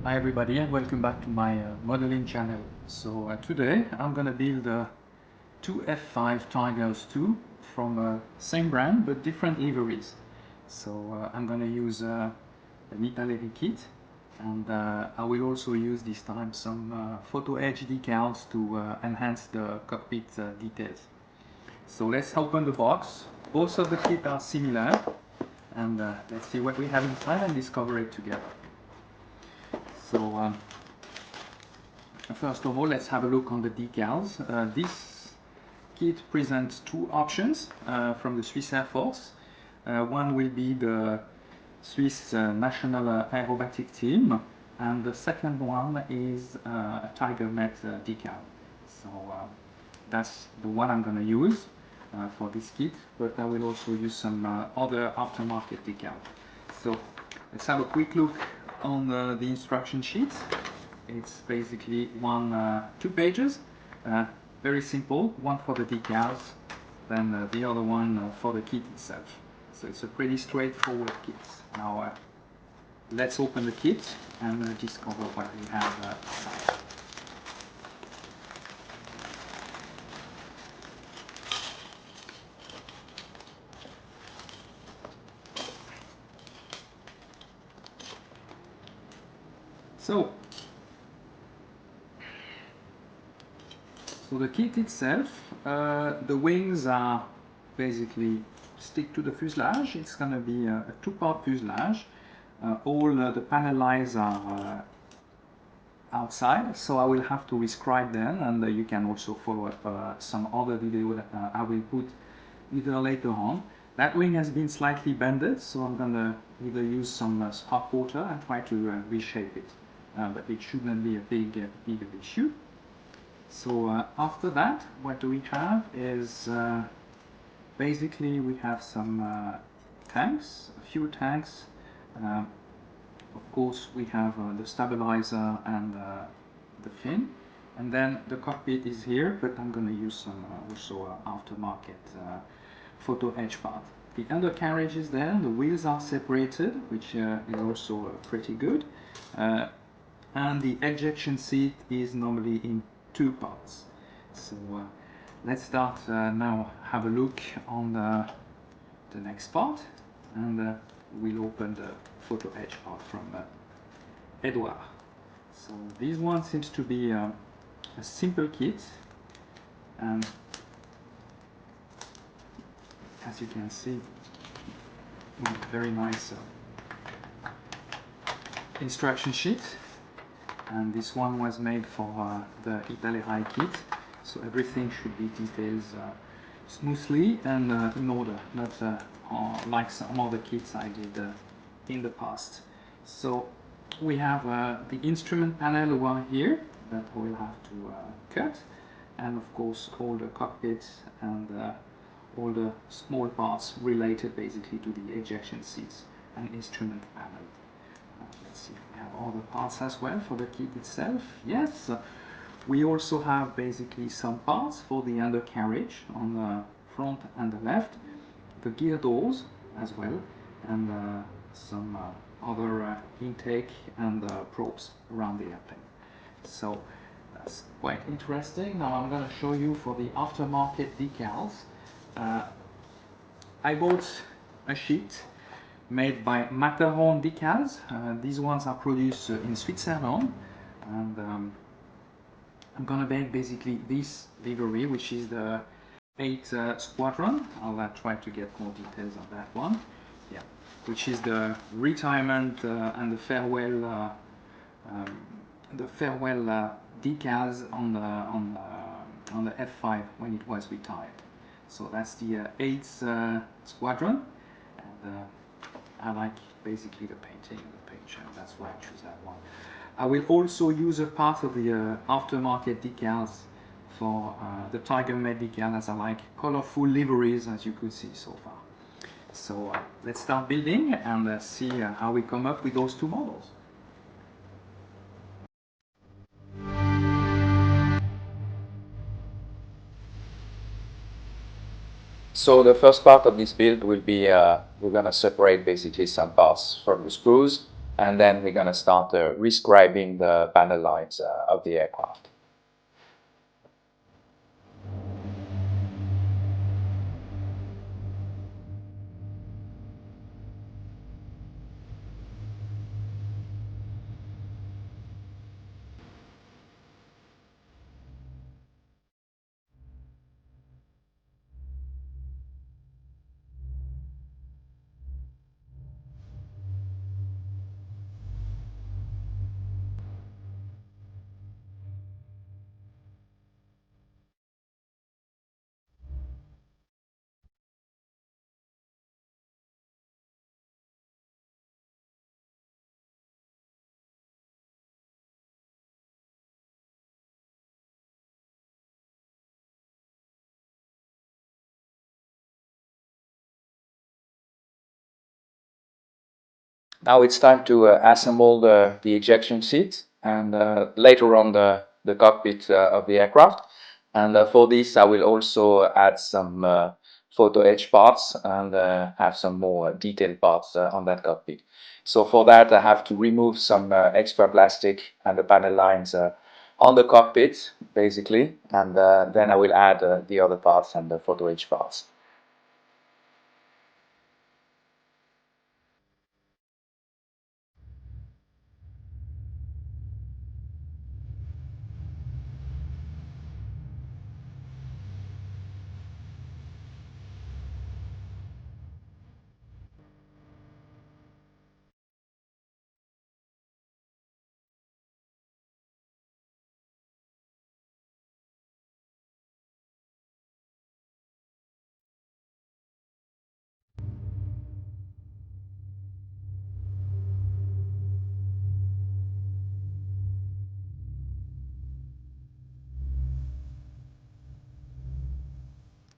Hi everybody and welcome back to my modeling channel. So today I'm gonna build two F-5 Tigers 2 from same brand but different liveries. So I'm gonna use an Italeri kit, and I will also use this time some photo edge decals to enhance the cockpit details. So let's open the box. Both of the kits are similar, and let's see what we have inside and discover it together. So first of all, let's have a look on the decals. This kit presents two options from the Swiss Air Force. One will be the Swiss National Aerobatic Team, and the second one is a Tigermeet decal. So that's the one I'm going to use for this kit, but I will also use some other aftermarket decal. So let's have a quick look on the instruction sheet. It's basically two pages, very simple, one for the decals, then the other one for the kit itself. So it's a pretty straightforward kit. Now let's open the kit and discover what we have inside. So the kit itself, the wings are basically stick to the fuselage. It's going to be a two-part fuselage. All the panel lines are outside, so I will have to rescribe them, and you can also follow up some other video that I will put either later on. That wing has been slightly bended, so I'm going to either use some hot water and try to reshape it, but it shouldn't be a big issue. So after that, what do we have is basically we have some tanks, a few tanks. Of course, we have the stabilizer and the fin, and then the cockpit is here, but I'm going to use some also aftermarket photo edge part. The undercarriage is there, the wheels are separated, which is also pretty good, and the ejection seat is normally in two parts. So let's start now, have a look on the next part, and we'll open the photo edge part from Eduard. So this one seems to be a simple kit, and as you can see, very nice instruction sheet. And this one was made for the Italeri kit, so everything should be detailed smoothly and in order, not like some other kits I did in the past. So we have the instrument panel over here that we'll have to cut, and of course all the cockpit and all the small parts related basically to the ejection seats and instrument panel. Let's see if we have other parts as well for the kit itself. Yes, we also have basically some parts for the undercarriage on the front and the left, the gear doors as well, and some other intake and probes around the airplane. So that's quite interesting. Now I'm going to show you for the aftermarket decals. I bought a sheet made by Matterhorn Decals. These ones are produced in Switzerland, and I'm gonna make basically this livery, which is the 8 Squadron. I'll try to get more details on that one. Yeah, which is the retirement and the farewell decals on the F-5 when it was retired. So that's the 8th Squadron, and I like basically the painting and the paint job, that's why I choose that one. I will also use a part of the aftermarket decals for the Tigermeet decal, as I like colorful liveries, as you could see so far. So let's start building and see how we come up with those two models. So the first part of this build will be, we're going to separate basically some parts from the screws, and then we're going to start rescribing the panel lines of the aircraft. Now it's time to assemble the ejection seat and later on the cockpit of the aircraft. And for this, I will also add some photo etch parts and have some more detailed parts on that cockpit. So for that, I have to remove some extra plastic and the panel lines on the cockpit, basically. And then I will add the other parts and the photo etch parts.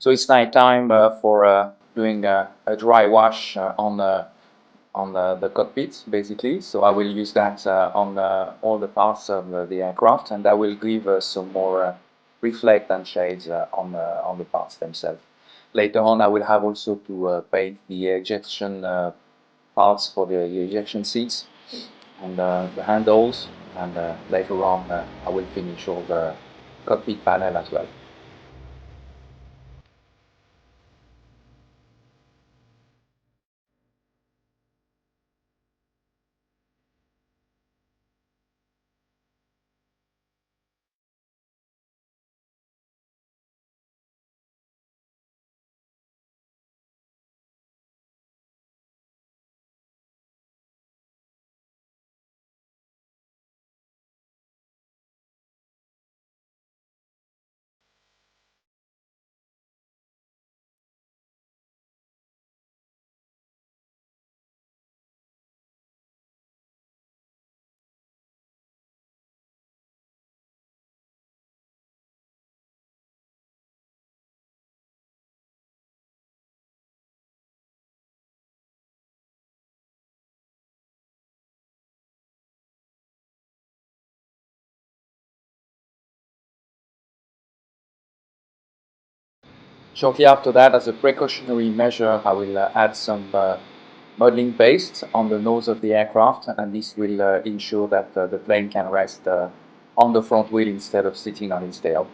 So it's night time for doing a dry wash on the cockpit, basically. So I will use that on all the parts of the aircraft, and that will give some more reflect and shades on the parts themselves. Later on, I will have also to paint the ejection parts for the ejection seats and the handles, and later on I will finish all the cockpit panel as well. Shortly after that, as a precautionary measure, I will add some modeling paste on the nose of the aircraft, and this will ensure that the plane can rest on the front wheel instead of sitting on its tail.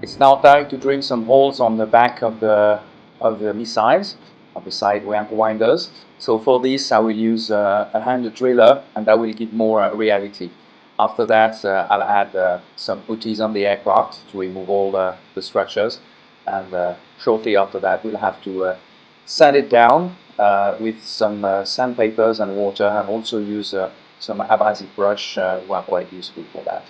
It's now time to drill some holes on the back of the missiles, of the side winders. So for this, I will use a hand driller, and that will give more reality. After that, I'll add some putties on the aircraft to remove all the structures, and shortly after that, we'll have to sand it down with some sandpapers and water, and also use some abrasive brush, quite useful for that.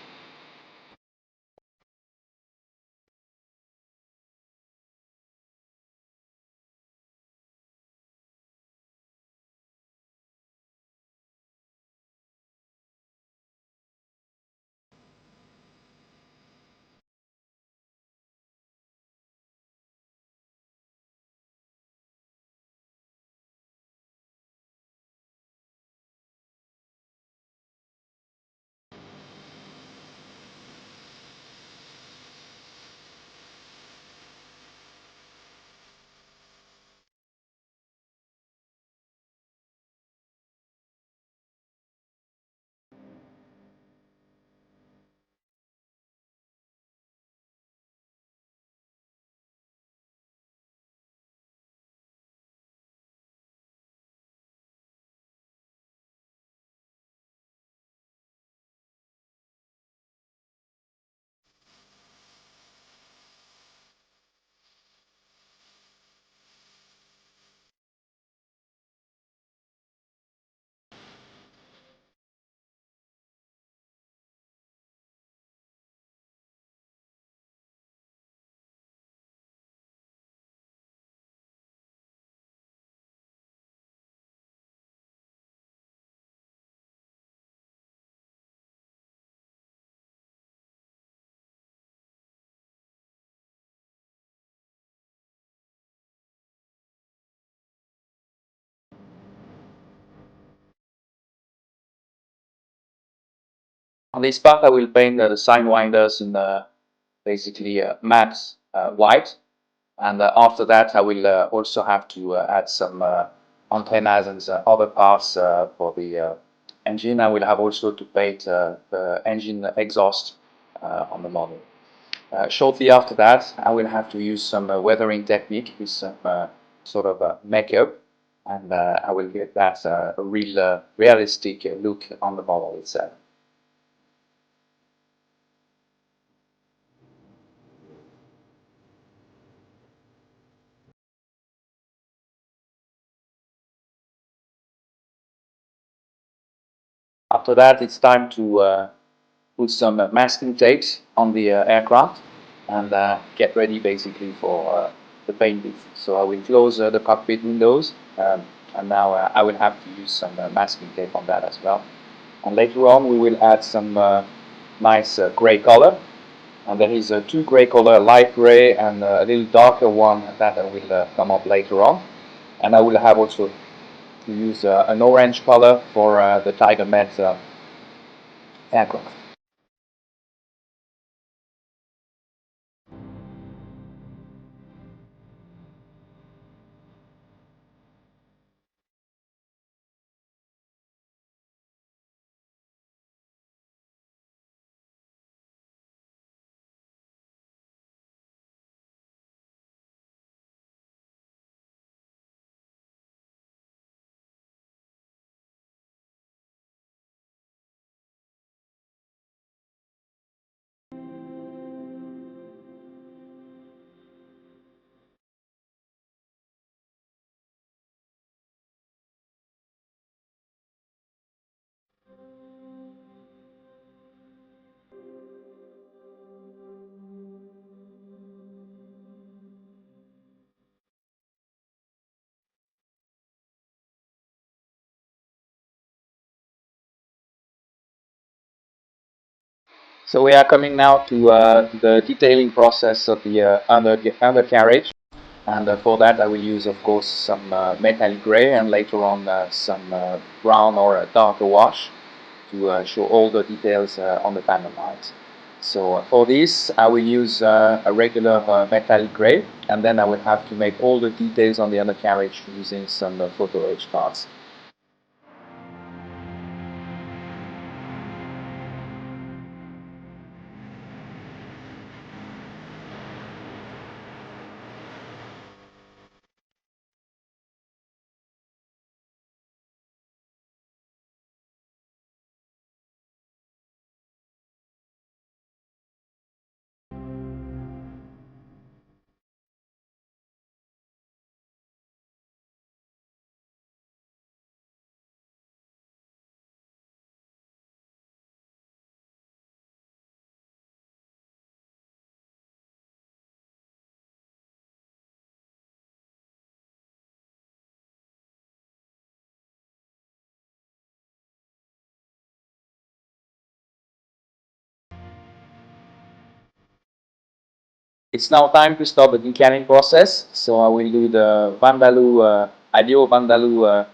On this part, I will paint the sidewinders in basically matte white, and after that, I will also have to add some antennas and other parts for the engine. I will have also to paint the engine exhaust on the model. Shortly after that, I will have to use some weathering technique with some sort of makeup, and I will get that a real realistic look on the model itself. After that, it's time to put some masking tapes on the aircraft and get ready basically for the painting. So I will close the cockpit windows, and now I will have to use some masking tape on that as well. And later on, we will add some nice gray color. And there is two gray color, light gray and a little darker one that will come up later on. And I will have also to use an orange color for the Tigermeet aircraft. So we are coming now to the detailing process of the undercarriage, and for that I will use, of course, some metallic gray and later on some brown or a darker wash to show all the details on the panel lines. So for this I will use a regular metallic gray, and then I will have to make all the details on the undercarriage using some photo etch cards. It's now time to start the decanning process. So I will do the Vandalu, Ideal Vandalu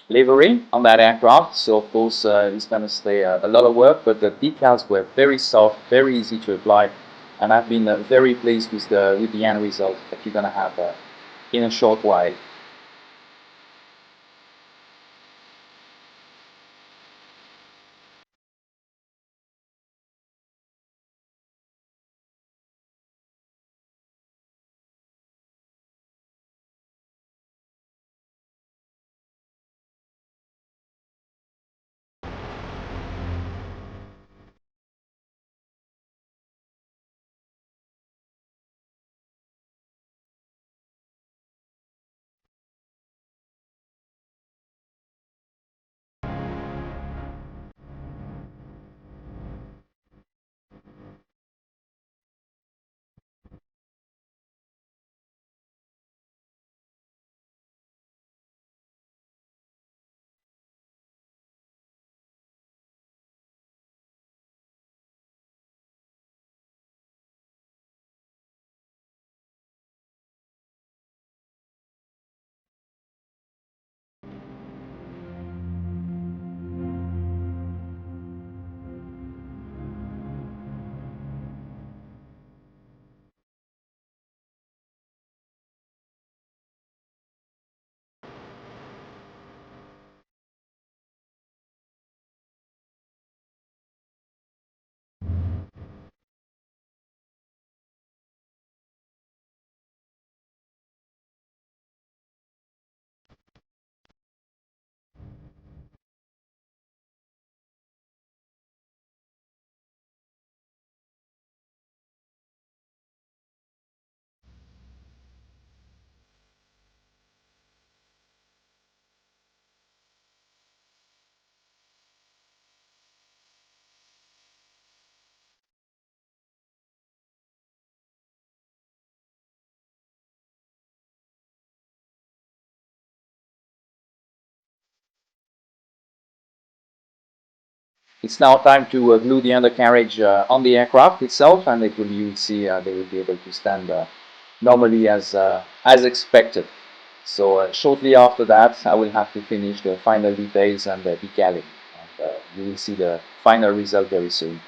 livery on that aircraft. So of course it's going to stay a lot of work, but the decals were very soft, very easy to apply, and I've been very pleased with the end result that you're going to have in a short while. It's now time to glue the undercarriage on the aircraft itself, and you will see they will be able to stand normally as expected. So shortly after that, I will have to finish the final details and the decaling. And you will see the final result very soon.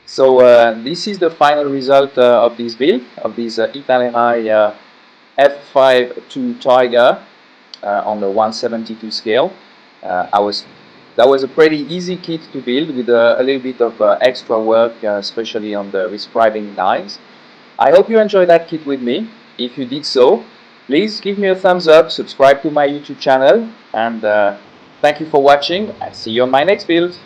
So this is the final result of this build, of this Italeri F-5 to Tiger on the 172 scale. That was a pretty easy kit to build with a little bit of extra work, especially on the rescribing lines. I hope you enjoyed that kit with me. If you did so, please give me a thumbs up, subscribe to my YouTube channel, and thank you for watching. I'll see you on my next build.